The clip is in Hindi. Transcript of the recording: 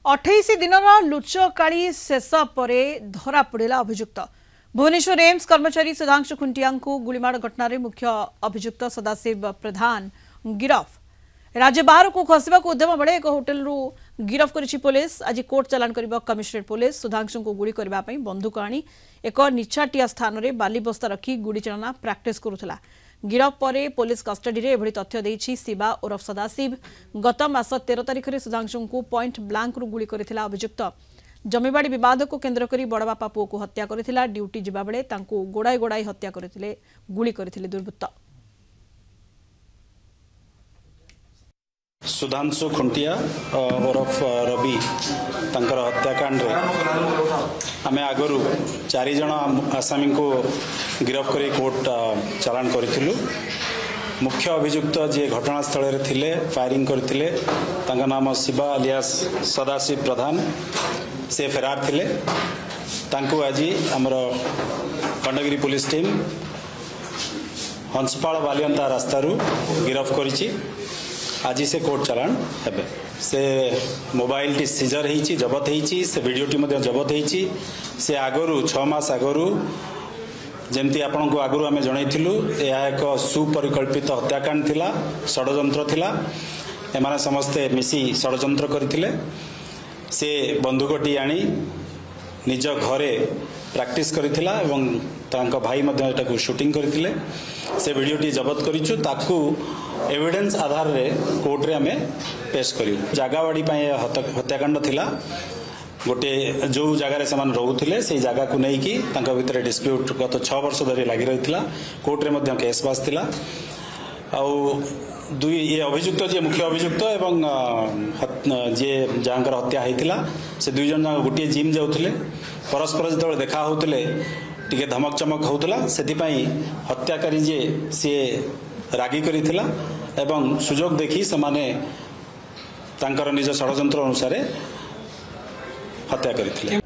28 दिनर लुचकाड़ी शेष पर धरा पड़ा अभियुक्त भुवनेश्वर एम्स कर्मचारी सुधांशु खुंटिया गुलीमाड़ घटन मुख्य अभियुक्त सदाशिव प्रधान गिरफ। राज्य बाहर को खसवा उद्यम बेले एक होटेल गिरफ करिछि पुलिस। आज कोर्ट चालान कर कमिशनरेट पुलिस सुधांशु को गुली करने बंदूक आनी एक निछाटिया स्थान में बाली बस्ता रखी गुड़ी चालना प्राक्टिस करुला। गिरफ पर पुलिस कस्टडी में एभली तथ्य देछि शिवा उर्फ सदाशिव। गत मास 13 तारिख में सुधांशु को पॉइंट ब्लांक गुली करथिला अभियुक्त। जमीबाड़ी विवाद को केन्द्र करी बड़बापा पुओ को हत्या करथिला। ड्यूटी जिबा बेले तांको गोड़ाई गोड़ाई हत्या करथिले गुली करथिले दुर्बृत्त। सुधांशु खुंटिया उर्फ रवि तंकर हत्याकांड आमे आगरू 4 जन आसामी को गिरफ कर कोर्ट चालान करूँ। मुख्य अभियुक्त जी घटनास्थल रे थिले फायरिंग करथिले तांका नाम शिवा अलियास सदाशिव प्रधान से फेरार थिले। तांको आज आमर खंडगिरी पुलिस टीम हंसपाल बालियंता रास्तारू गिरफ करिछि। आज से कोर्ट चालान हेबे। से मोबाइल टी सीजर होईची जबत होईची से वीडियो टी मध्ये जबत होईची। से आगरू 6 मास आगरू जेमती आपन को आगरू आमे जणैथिलु या एक सुपरिकल्पित हत्याकांड थिला, षडयंत्र थिला। एमाने समस्ते मिसी षडयंत्र करथिले। से बंदूकटी आनी निज घरे प्रैक्टिस करथिला एवं तांका भाई मध्ये एटाकू शूटिंग करथिले। से वीडियोटी जबत करिछु ताकू एविडेंस आधार रे कोर्ट रे आमे पेश करियो। जागावाड़ी पय हत्याकांड थिला। गोटे जो जगार से रोते से जगह को लेकिन भितर डिस्प्यूट गत 6 वर्ष धरी लगी रही। कोर्ट रे केस बास थिला। दुई ये अभियुक्त जी मुख्य अभियुक्त एवं जी जहाँकर हत्या होता से 2 जन गोटे जिम जाऊे परस्पर जो देखा होते टे धमक चमक होता से हत्याकारी जे सी रागी करिथिला एवं सुजोग देखी से माने तांकर निज षडयंत्र अनुसार हत्या करथिले।